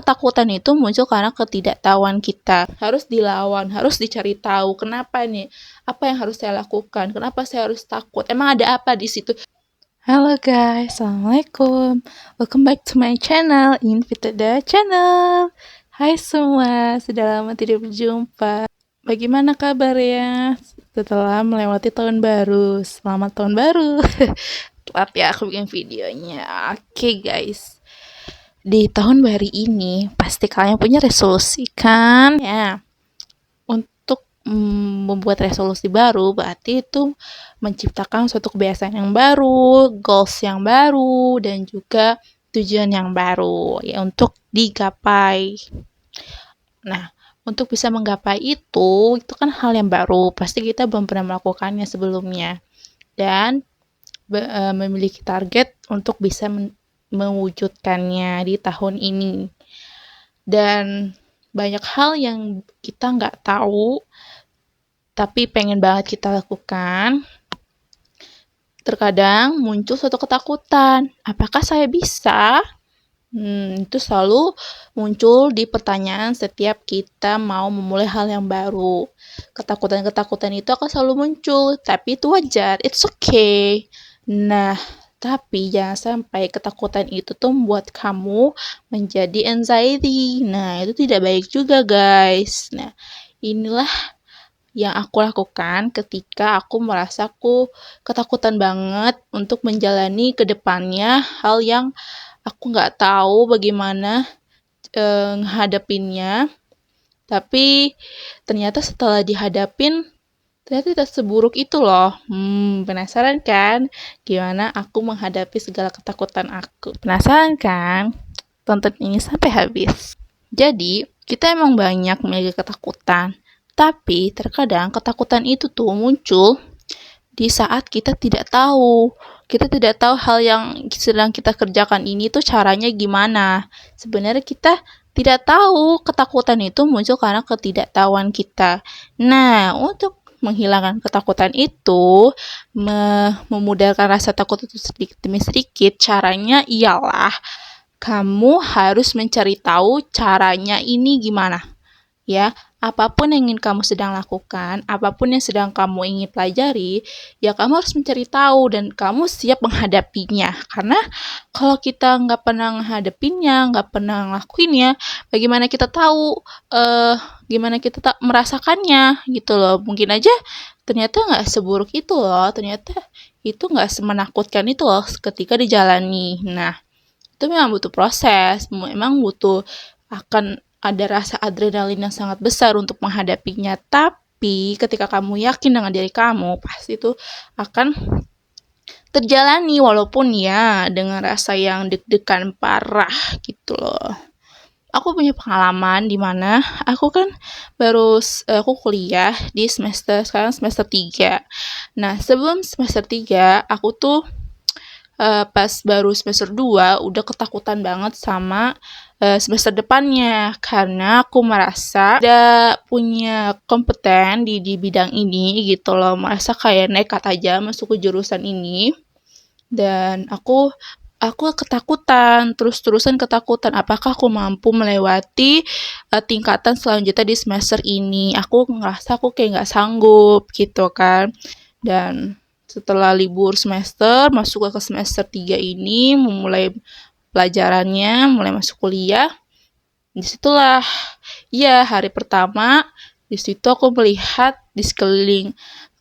ketakutan itu muncul karena ketidaktahuan kita. Harus dilawan, harus dicari tahu kenapa nih, apa yang harus saya lakukan, kenapa saya harus takut, emang ada apa di situ. Halo guys, assalamualaikum. Welcome back to my channel, Invitada Channel. Hai semua, sudah lama tidak berjumpa. Bagaimana kabarnya setelah melewati tahun baru? Selamat tahun baru. Telat ya aku bikin videonya. Oke guys, di tahun baru ini pasti kalian punya resolusi kan ya. Untuk membuat resolusi baru berarti itu menciptakan suatu kebiasaan yang baru, goals yang baru, dan juga tujuan yang baru ya untuk digapai. Nah, untuk bisa menggapai itu kan hal yang baru, pasti kita belum pernah melakukannya sebelumnya. Dan memiliki target untuk bisa mewujudkannya di tahun ini. Dan banyak hal yang kita nggak tahu, tapi pengen banget kita lakukan. Terkadang muncul suatu ketakutan, apakah saya bisa? Itu selalu muncul di pertanyaan setiap kita mau memulai hal yang baru. Ketakutan-ketakutan itu akan selalu muncul, tapi itu wajar, it's okay. Nah, tapi jangan sampai ketakutan itu tuh membuat kamu menjadi anxiety. Nah, itu tidak baik juga guys. Nah, inilah yang aku lakukan ketika aku merasa aku ketakutan banget untuk menjalani ke depannya hal yang aku nggak tahu bagaimana menghadapinnya. Tapi ternyata setelah dihadapin, ternyata tidak seburuk itu loh. Penasaran kan gimana aku menghadapi segala ketakutan aku? Penasaran kan? Tonton ini sampai habis. Jadi, kita emang banyak memiliki ketakutan. Tapi terkadang ketakutan itu tuh muncul di saat kita tidak tahu. Kita tidak tahu hal yang sedang kita kerjakan ini tuh caranya gimana. Sebenarnya kita tidak tahu ketakutan itu muncul karena ketidaktahuan kita. Nah, untuk menghilangkan ketakutan itu, memudahkan rasa takut itu sedikit demi sedikit, caranya ialah kamu harus mencari tahu caranya ini gimana. Ya, apapun yang ingin kamu sedang lakukan, apapun yang sedang kamu ingin pelajari, ya kamu harus mencari tahu dan kamu siap menghadapinya. Karena kalau kita nggak pernah menghadapinya, nggak pernah ngelakuinnya, bagaimana kita tahu, gimana kita merasakannya gitu loh. Mungkin aja ternyata nggak seburuk itu loh, ternyata itu nggak semenakutkan itu loh ketika dijalani. Nah, itu memang butuh proses, memang butuh akan ada rasa adrenalin yang sangat besar untuk menghadapinya. Tapi ketika kamu yakin dengan diri kamu, pasti itu akan terjalani walaupun ya dengan rasa yang deg-degan parah gitu loh. Aku punya pengalaman di mana aku kan aku kuliah di sekarang semester 3. Nah, sebelum semester 3 aku tuh pas baru semester 2 udah ketakutan banget sama semester depannya karena aku merasa tidak punya kompeten di bidang ini gitu loh, merasa kayak nekat aja masuk ke jurusan ini dan aku ketakutan, terus-terusan ketakutan apakah aku mampu melewati tingkatan selanjutnya di semester ini. Aku ngerasa aku kayak nggak sanggup gitu kan. Dan setelah libur semester, masuk ke semester 3 ini, memulai pelajarannya, mulai masuk kuliah. Disitulah, ya hari pertama, disitu aku melihat di sekeliling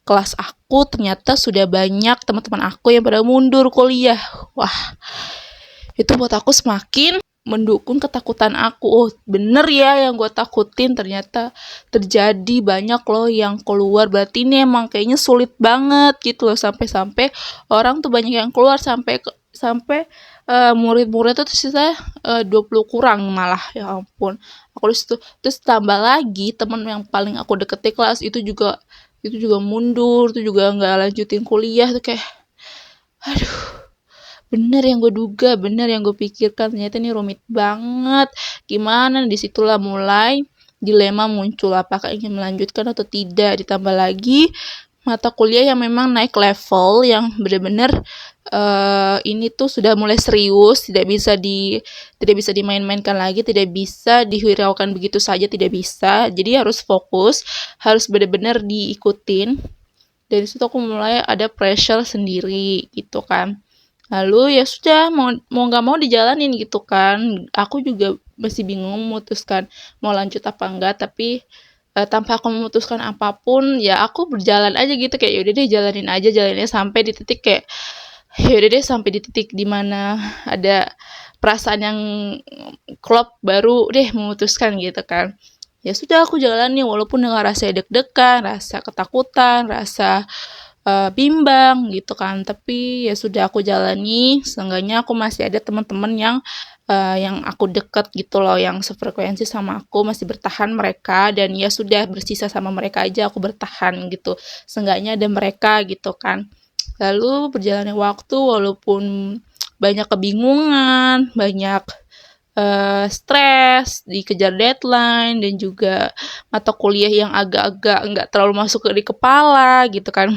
kelas aku ternyata sudah banyak teman-teman aku yang pada mundur kuliah. Wah, itu buat aku semakin mendukung ketakutan aku. Oh, bener ya yang gue takutin ternyata terjadi, banyak loh yang keluar. Berarti ini emang kayaknya sulit banget gitu loh, sampai-sampai orang tuh banyak yang keluar sampai murid-murid itu sisa 20 kurang malah, ya ampun. Aku disitu terus tambah lagi teman yang paling aku deket di kelas itu juga mundur, itu juga nggak lanjutin kuliah tuh kayak aduh. Bener yang gue duga, bener yang gue pikirkan, ternyata ini rumit banget. Gimana? Disitulah mulai dilema muncul, apakah ingin melanjutkan atau tidak. Ditambah lagi mata kuliah yang memang naik level, yang benar-benar ini tuh sudah mulai serius, tidak bisa dimain-mainkan lagi, tidak bisa dihiraukan begitu saja, tidak bisa. Jadi harus fokus, harus benar-benar diikutin. Dari situ aku mulai ada pressure sendiri gitu kan. Lalu ya sudah, mau nggak mau dijalanin gitu kan. Aku juga masih bingung memutuskan mau lanjut apa enggak, tapi tanpa aku memutuskan apapun, ya aku berjalan aja gitu, kayak yaudah deh jalannya sampai di titik kayak yaudah deh sampai di titik dimana ada perasaan yang klop, baru deh memutuskan gitu kan. Ya sudah, aku jalani walaupun dengan rasa deg-degan, rasa ketakutan, rasa bimbang gitu kan, tapi ya sudah aku jalani. Seenggaknya aku masih ada teman-teman yang aku deket gitu loh, yang sefrekuensi sama aku, masih bertahan mereka, dan ya sudah bersisa sama mereka aja aku bertahan gitu. Seenggaknya ada mereka gitu kan. Lalu berjalannya waktu, walaupun banyak kebingungan, banyak stres, dikejar deadline, dan juga mata kuliah yang agak-agak nggak terlalu masuk di kepala gitu kan.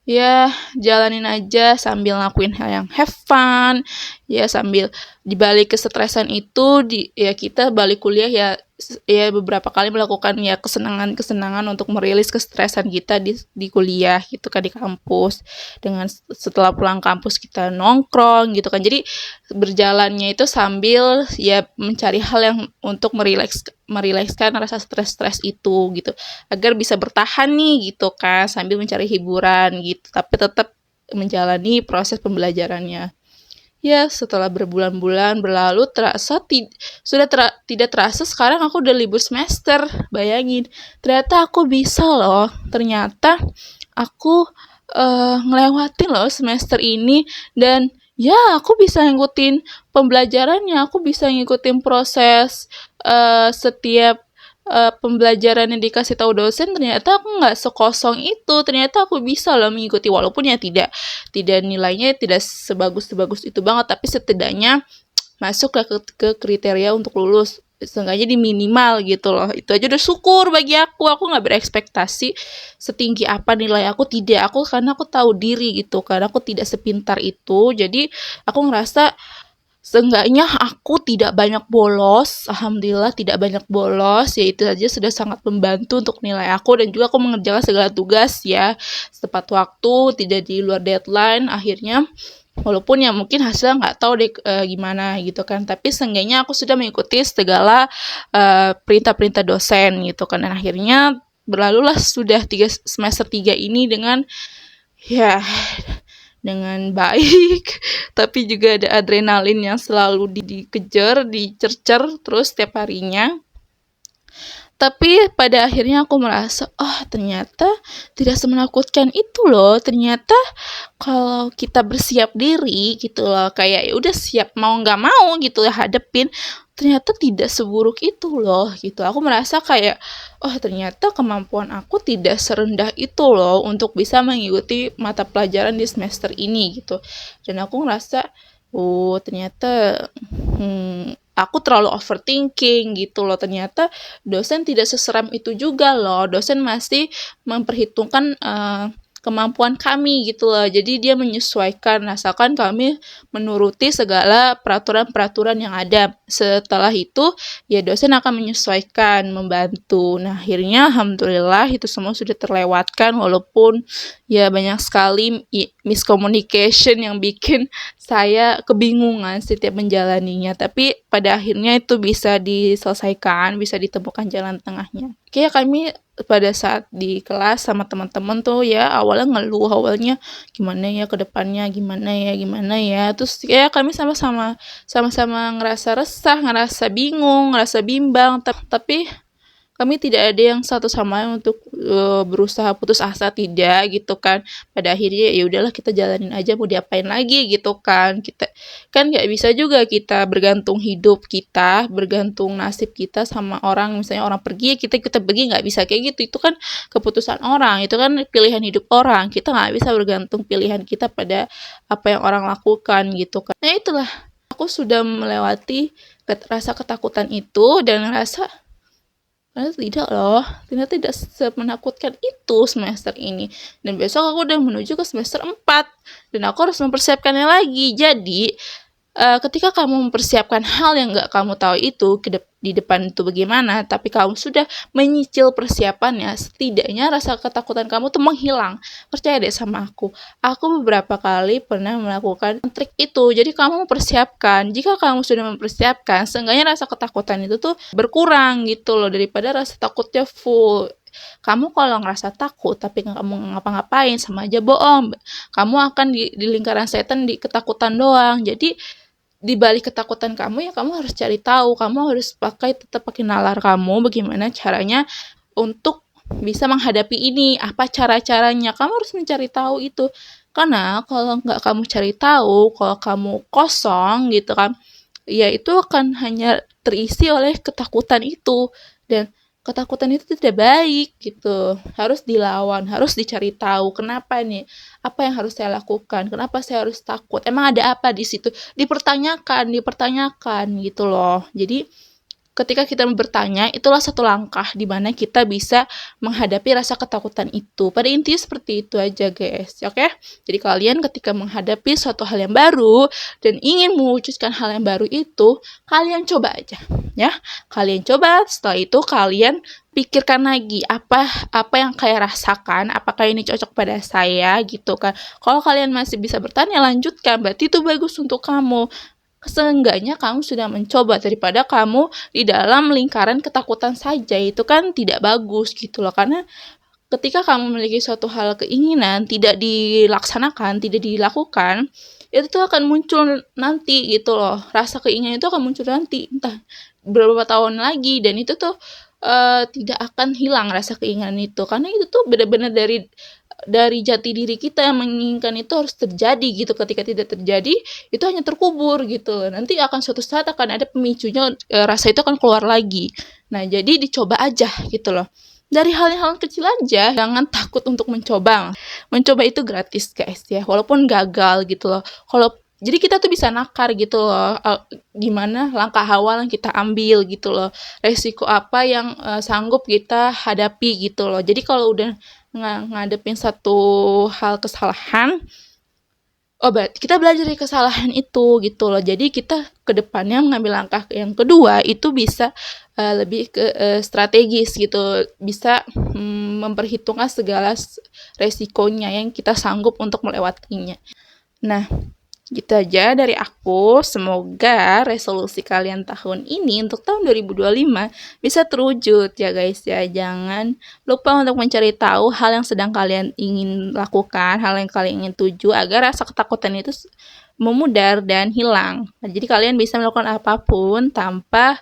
Ya, jalanin aja sambil ngelakuin hal yang have fun, ya sambil dibalik kesetresan itu, ya kita balik kuliah ya beberapa kali melakukan ya kesenangan-kesenangan untuk merilis kesetresan kita di kuliah gitu kan, di kampus. Dengan setelah pulang kampus kita nongkrong gitu kan. Jadi berjalannya itu sambil ya mencari hal yang untuk merilekskan rasa stres-stres itu gitu, agar bisa bertahan nih gitu kan, sambil mencari hiburan gitu, tapi tetap menjalani proses pembelajarannya. Ya, setelah berbulan-bulan berlalu, tidak terasa sekarang aku udah libur semester. Bayangin, ternyata aku bisa loh. Ternyata aku ngelewatin loh semester ini, dan ya aku bisa ngikutin pembelajarannya, aku bisa ngikutin proses setiap pembelajaran yang dikasih tahu dosen. Ternyata aku nggak sekosong itu, ternyata aku bisa loh mengikuti, walaupun ya tidak nilainya tidak sebagus itu banget, tapi setidaknya masuk ke kriteria untuk lulus, seenggaknya di minimal gitu loh. Itu aja udah syukur bagi aku nggak berekspektasi setinggi apa nilai aku, tidak, karena aku tahu diri gitu, karena aku tidak sepintar itu. Jadi aku ngerasa seenggaknya aku tidak banyak bolos, alhamdulillah tidak banyak bolos, ya itu saja sudah sangat membantu untuk nilai aku. Dan juga aku mengerjakan segala tugas ya tepat waktu, tidak di luar deadline akhirnya. Walaupun ya mungkin hasilnya nggak tahu deh gimana gitu kan, tapi seenggaknya aku sudah mengikuti segala perintah-perintah dosen gitu kan. Dan akhirnya berlalulah sudah semester 3 ini dengan ya dengan baik, tapi juga ada adrenalin yang selalu dikejar, dicercer terus setiap harinya. Tapi pada akhirnya aku merasa, oh ternyata tidak semenakutkan itu loh. Ternyata kalau kita bersiap diri gitu loh, kayak ya udah siap mau nggak mau gitu ya hadepin, ternyata tidak seburuk itu loh gitu. Aku merasa kayak, oh ternyata kemampuan aku tidak serendah itu loh untuk bisa mengikuti mata pelajaran di semester ini gitu. Dan aku ngerasa, oh ternyata aku terlalu overthinking gitu loh. Ternyata dosen tidak seseram itu juga loh. Dosen masih memperhitungkan kemampuan kami gitu loh. Jadi dia menyesuaikan asalkan kami menuruti segala peraturan-peraturan yang ada. Setelah itu ya dosen akan menyesuaikan, membantu. Nah akhirnya alhamdulillah itu semua sudah terlewatkan, walaupun ya banyak sekali miscommunication yang bikin saya kebingungan setiap menjalaninya. Tapi pada akhirnya itu bisa diselesaikan, bisa ditemukan jalan tengahnya. Kayak kami pada saat di kelas sama teman-teman tuh ya awalnya ngeluh, awalnya gimana ya ke depannya, gimana ya. Terus ya kami sama-sama ngerasa resah, ngerasa bingung, ngerasa bimbang, tapi kami tidak ada yang satu sama lain untuk berusaha putus asa, tidak gitu kan. Pada akhirnya ya udahlah kita jalanin aja, mau diapain lagi gitu kan. Kita kan nggak bisa juga kita bergantung hidup kita, bergantung nasib kita sama orang. Misalnya orang pergi, kita pergi, nggak bisa kayak gitu. Itu kan keputusan orang, itu kan pilihan hidup orang. Kita nggak bisa bergantung pilihan kita pada apa yang orang lakukan gitu kan. Nah itulah, aku sudah melewati rasa ketakutan itu dan rasa Ternyata tidak loh, ternyata tidak semenakutkan itu semester ini. Dan besok aku udah menuju ke semester 4 dan aku harus mempersiapkannya lagi. Jadi ketika kamu mempersiapkan hal yang gak kamu tahu itu di depan itu bagaimana, tapi kamu sudah menyicil persiapannya, setidaknya rasa ketakutan kamu tuh menghilang. Percaya deh sama aku beberapa kali pernah melakukan trik itu. Jadi kamu mempersiapkan, jika kamu sudah mempersiapkan, seenggaknya rasa ketakutan itu tuh berkurang gitu loh, daripada rasa takutnya full. Kamu kalau ngerasa takut tapi kamu ngapa-ngapain, sama aja bohong. Kamu akan di lingkaran setan, di ketakutan doang. Jadi di balik ketakutan kamu ya kamu harus cari tahu, kamu harus tetap pakai nalar kamu, bagaimana caranya untuk bisa menghadapi ini, apa cara-caranya, kamu harus mencari tahu itu. Karena kalau nggak kamu cari tahu, kalau kamu kosong gitu kan, ya itu akan hanya terisi oleh ketakutan itu, dan ketakutan itu tidak baik gitu, harus dilawan, harus dicari tahu kenapa nih, apa yang harus saya lakukan, kenapa saya harus takut, emang ada apa di situ, dipertanyakan gitu loh. Jadi ketika kita bertanya, itulah satu langkah di mana kita bisa menghadapi rasa ketakutan itu. Pada intinya seperti itu aja guys, oke? Jadi kalian ketika menghadapi suatu hal yang baru dan ingin mewujudkan hal yang baru itu, kalian coba aja, ya. Kalian coba, setelah itu kalian pikirkan lagi apa yang kalian rasakan, apakah ini cocok pada saya gitu kan. Kalau kalian masih bisa bertanya, lanjutkan, berarti itu bagus untuk kamu. Seenggaknya kamu sudah mencoba, daripada kamu di dalam lingkaran ketakutan saja, itu kan tidak bagus gitu loh. Karena ketika kamu memiliki suatu hal keinginan tidak dilaksanakan, tidak dilakukan, itu tuh akan muncul nanti gitu loh. Rasa keinginan itu akan muncul nanti entah beberapa tahun lagi, dan itu tuh tidak akan hilang rasa keinginan itu, karena itu tuh benar-benar dari jati diri kita yang menginginkan itu harus terjadi gitu. Ketika tidak terjadi, itu hanya terkubur gitu. Nanti akan suatu saat akan ada pemicunya, rasa itu akan keluar lagi. Nah, jadi dicoba aja gitu loh. Dari hal-hal kecil aja, jangan takut untuk mencoba. Mencoba itu gratis guys ya, walaupun gagal gitu loh. Jadi kita tuh bisa nakar gitu loh, gimana langkah awal yang kita ambil gitu loh, resiko apa yang sanggup kita hadapi gitu loh. Jadi kalau udah ngadepin satu hal kesalahan, berarti kita belajar dari kesalahan itu gitu loh. Jadi kita kedepannya mengambil langkah yang kedua itu bisa lebih ke strategis gitu, bisa memperhitungkan segala resikonya yang kita sanggup untuk melewatinya. Nah, gitu aja dari aku. Semoga resolusi kalian tahun ini untuk tahun 2025 bisa terwujud ya guys ya. Jangan lupa untuk mencari tahu hal yang sedang kalian ingin lakukan, hal yang kalian ingin tuju, agar rasa ketakutan itu memudar dan hilang. Nah, jadi kalian bisa melakukan apapun tanpa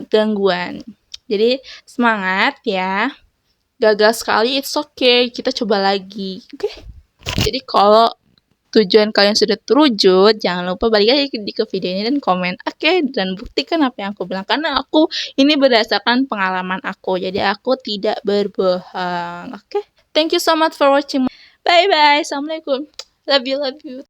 gangguan. Jadi semangat ya. Gagal sekali, it's okay, kita coba lagi. Oke? Jadi kalau tujuan kalian sudah terwujud, jangan lupa balik lagi ke video ini dan komen oke, dan buktikan apa yang aku bilang, karena aku ini berdasarkan pengalaman aku, jadi aku tidak berbohong. Oke, thank you so much for watching. Bye bye, assalamualaikum, love you.